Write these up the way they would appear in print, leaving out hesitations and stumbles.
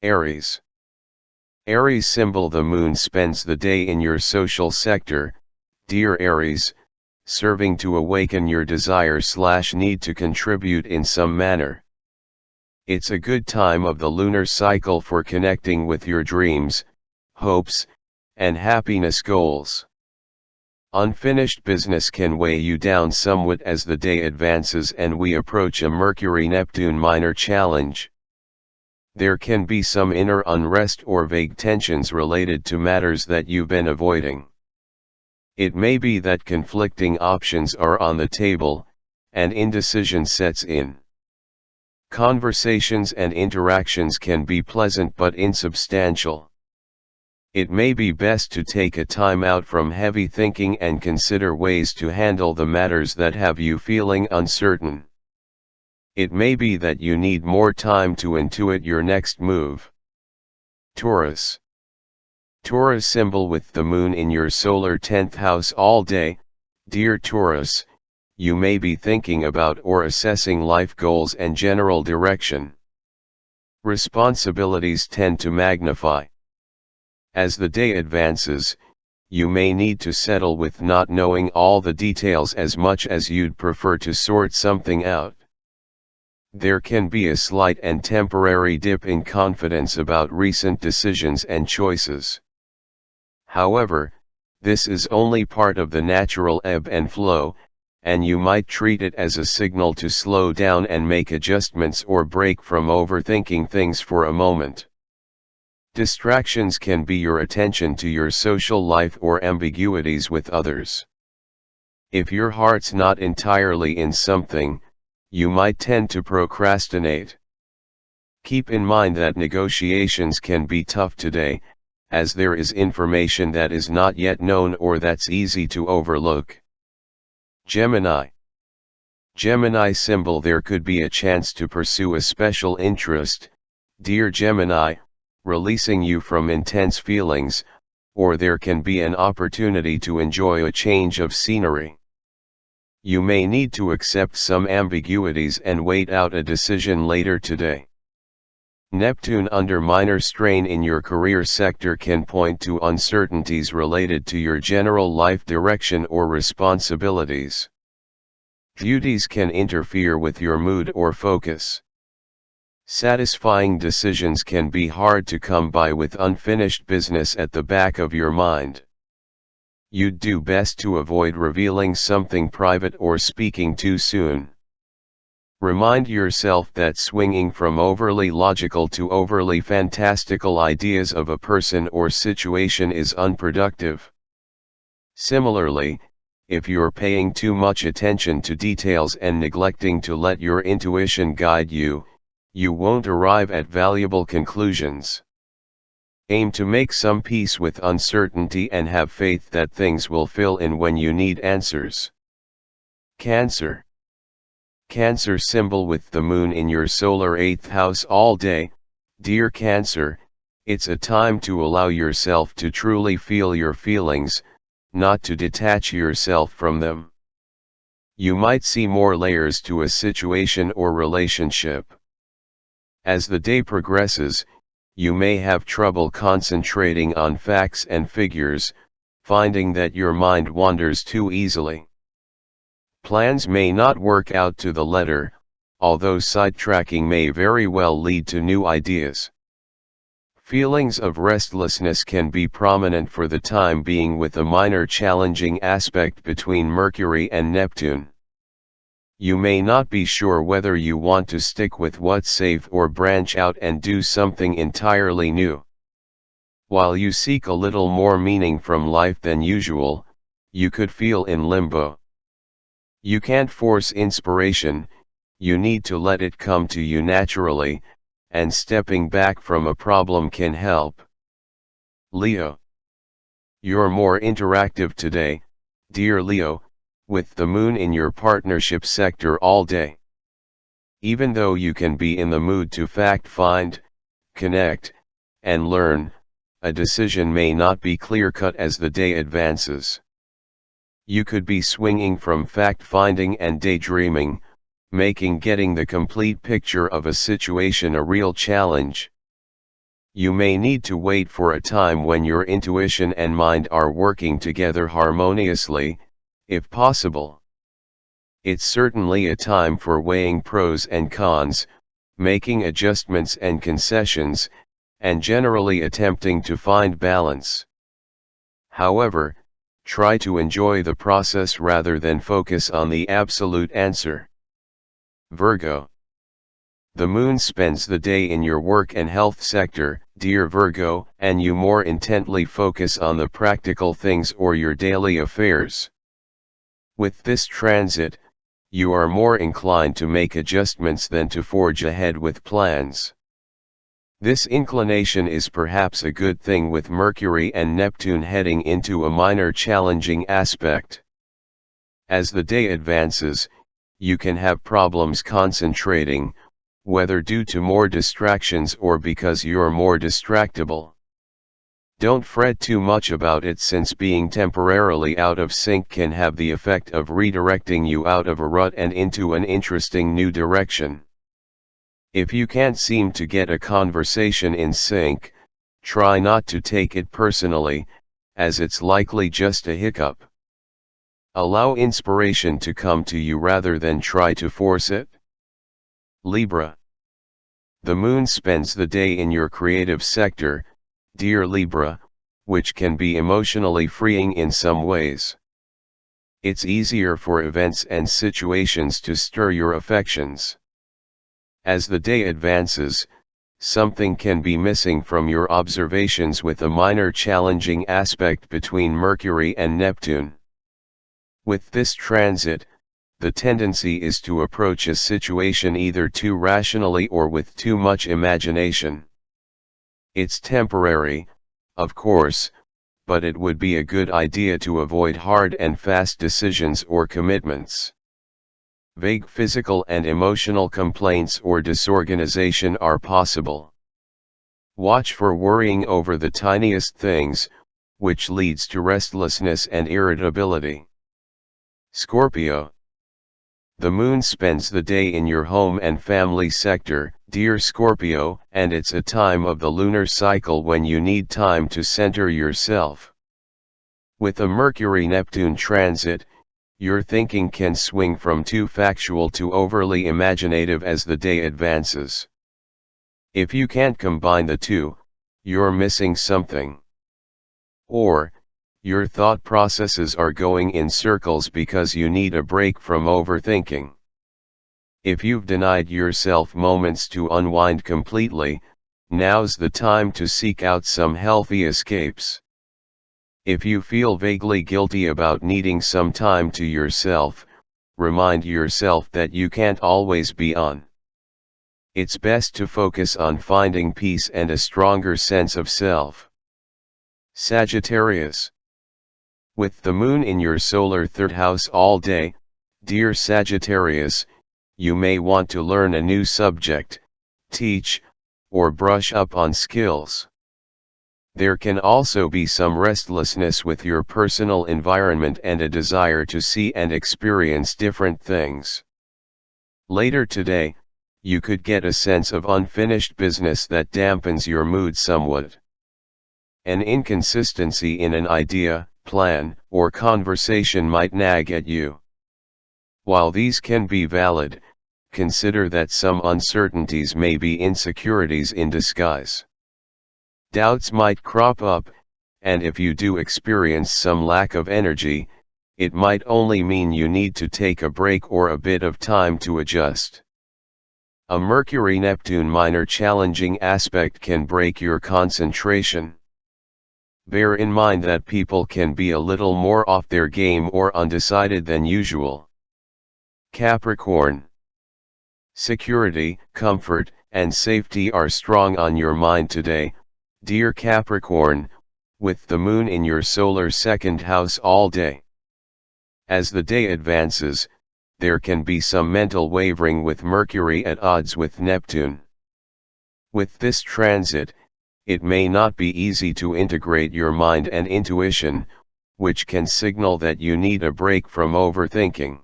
Aries. Aries symbol. The moon spends the day in your social sector, dear Aries, serving to awaken your desire/need to contribute in some manner. It's a good time of the lunar cycle for connecting with your dreams, hopes, and happiness goals. Unfinished business can weigh you down somewhat as the day advances and we approach a Mercury-Neptune minor challenge. There can be some inner unrest or vague tensions related to matters that you've been avoiding. It may be that conflicting options are on the table, and indecision sets in. Conversations and interactions can be pleasant but insubstantial. It may be best to take a time out from heavy thinking and consider ways to handle the matters that have you feeling uncertain. It may be that you need more time to intuit your next move. Taurus. Taurus symbol. With the moon in your solar 10th house all day, dear Taurus, you may be thinking about or assessing life goals and general direction. Responsibilities tend to magnify. As the day advances, you may need to settle with not knowing all the details as much as you'd prefer to sort something out. There can be a slight and temporary dip in confidence about recent decisions and choices. However, this is only part of the natural ebb and flow, and you might treat it as a signal to slow down and make adjustments or break from overthinking things for a moment. Distractions can be your attention to your social life or ambiguities with others. If your heart's not entirely in something, you might tend to procrastinate. Keep in mind that negotiations can be tough today, as there is information that is not yet known or that's easy to overlook. Gemini. Gemini symbol. There could be a chance to pursue a special interest, dear Gemini, releasing you from intense feelings, or there can be an opportunity to enjoy a change of scenery. You may need to accept some ambiguities and wait out a decision later today. Neptune under minor strain in your career sector can point to uncertainties related to your general life direction or responsibilities. Duties can interfere with your mood or focus. Satisfying decisions can be hard to come by with unfinished business at the back of your mind. You'd do best to avoid revealing something private or speaking too soon. Remind yourself that swinging from overly logical to overly fantastical ideas of a person or situation is unproductive. Similarly, if you're paying too much attention to details and neglecting to let your intuition guide you, you won't arrive at valuable conclusions. Aim to make some peace with uncertainty and have faith that things will fill in when you need answers. Cancer. Cancer symbol. With the moon in your solar 8th house all day, dear Cancer, it's a time to allow yourself to truly feel your feelings, not to detach yourself from them. You might see more layers to a situation or relationship. As the day progresses, you may have trouble concentrating on facts and figures, finding that your mind wanders too easily. Plans may not work out to the letter, although sidetracking may very well lead to new ideas. Feelings of restlessness can be prominent for the time being with a minor challenging aspect between Mercury and Neptune. You may not be sure whether you want to stick with what's safe or branch out and do something entirely new. While you seek a little more meaning from life than usual, you could feel in limbo. You can't force inspiration, you need to let it come to you naturally, and stepping back from a problem can help. Leo. You're more interactive today, dear Leo, with the moon in your partnership sector all day. Even though you can be in the mood to fact-find, connect, and learn, a decision may not be clear-cut as the day advances. You could be swinging from fact-finding and daydreaming, making getting the complete picture of a situation a real challenge. You may need to wait for a time when your intuition and mind are working together harmoniously, if possible. It's certainly a time for weighing pros and cons, making adjustments and concessions, and generally attempting to find balance. However, try to enjoy the process rather than focus on the absolute answer. Virgo. The moon spends the day in your work and health sector, dear Virgo, and you more intently focus on the practical things or your daily affairs. With this transit, you are more inclined to make adjustments than to forge ahead with plans. This inclination is perhaps a good thing with Mercury and Neptune heading into a minor challenging aspect. As the day advances, you can have problems concentrating, whether due to more distractions or because you're more distractible. Don't fret too much about it, since being temporarily out of sync can have the effect of redirecting you out of a rut and into an interesting new direction. If you can't seem to get a conversation in sync, try not to take it personally, as it's likely just a hiccup. Allow inspiration to come to you rather than try to force it. Libra. The moon spends the day in your creative sector, dear Libra, which can be emotionally freeing in some ways. It's easier for events and situations to stir your affections. As the day advances, something can be missing from your observations, with a minor challenging aspect between Mercury and Neptune. With this transit, the tendency is to approach a situation either too rationally or with too much imagination. It's temporary, of course, but it would be a good idea to avoid hard and fast decisions or commitments. Vague physical and emotional complaints or disorganization are possible. Watch for worrying over the tiniest things, which leads to restlessness and irritability. Scorpio. The moon spends the day in your home and family sector, dear Scorpio, and it's a time of the lunar cycle when you need time to center yourself. With a Mercury-Neptune transit, your thinking can swing from too factual to overly imaginative as the day advances. If you can't combine the two, you're missing something. Or, your thought processes are going in circles because you need a break from overthinking. If you've denied yourself moments to unwind completely, now's the time to seek out some healthy escapes. If you feel vaguely guilty about needing some time to yourself, remind yourself that you can't always be on. It's best to focus on finding peace and a stronger sense of self. Sagittarius. With the moon in your solar third house all day, dear Sagittarius, you may want to learn a new subject, teach, or brush up on skills. There can also be some restlessness with your personal environment and a desire to see and experience different things. Later today, you could get a sense of unfinished business that dampens your mood somewhat. An inconsistency in an idea, plan, or conversation might nag at you. While these can be valid, consider that some uncertainties may be insecurities in disguise. Doubts might crop up, and if you do experience some lack of energy, it might only mean you need to take a break or a bit of time to adjust. A Mercury-Neptune minor challenging aspect can break your concentration. Bear in mind that people can be a little more off their game or undecided than usual. Capricorn. Security, comfort, and safety are strong on your mind today, dear Capricorn, with the moon in your solar second house all day. As the day advances, there can be some mental wavering with Mercury at odds with Neptune. With this transit, it may not be easy to integrate your mind and intuition, which can signal that you need a break from overthinking.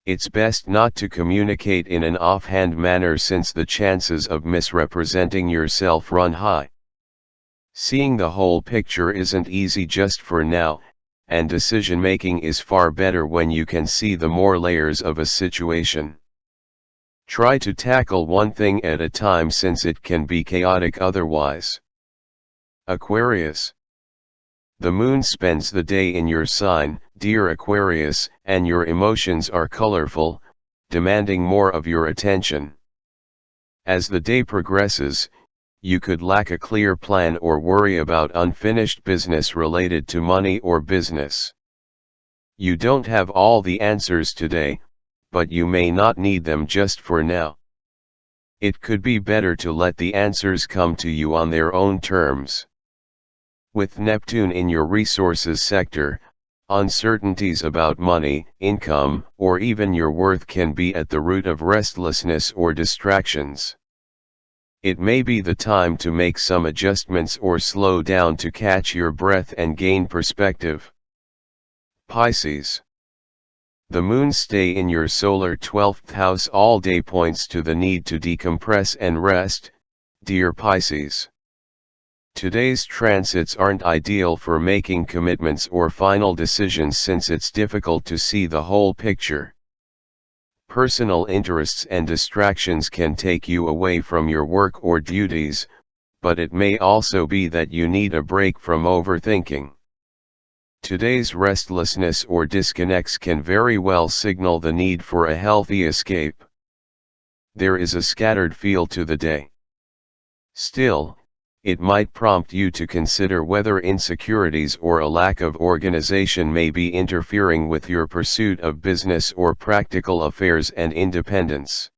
it's best not to communicate in an offhand manner since the chances of misrepresenting yourself run high. Seeing the whole picture isn't easy just for now, and decision-making is far better when you can see the more layers of a situation. Try to tackle one thing at a time since it can be chaotic otherwise. Aquarius. The moon spends the day in your sign, dear Aquarius, and your emotions are colorful, demanding more of your attention. As the day progresses, you could lack a clear plan or worry about unfinished business related to money or business. You don't have all the answers today, but you may not need them just for now. It could be better to let the answers come to you on their own terms. With Neptune in your resources sector, uncertainties about money, income, or even your worth can be at the root of restlessness or distractions. It may be the time to make some adjustments or slow down to catch your breath and gain perspective. Pisces. The moon's stay in your solar 12th house all day points to the need to decompress and rest, dear Pisces. Today's transits aren't ideal for making commitments or final decisions since it's difficult to see the whole picture. Personal interests and distractions can take you away from your work or duties, but it may also be that you need a break from overthinking. Today's restlessness or disconnects can very well signal the need for a healthy escape. There is a scattered feel to the day. Still, it might prompt you to consider whether insecurities or a lack of organization may be interfering with your pursuit of business or practical affairs and independence.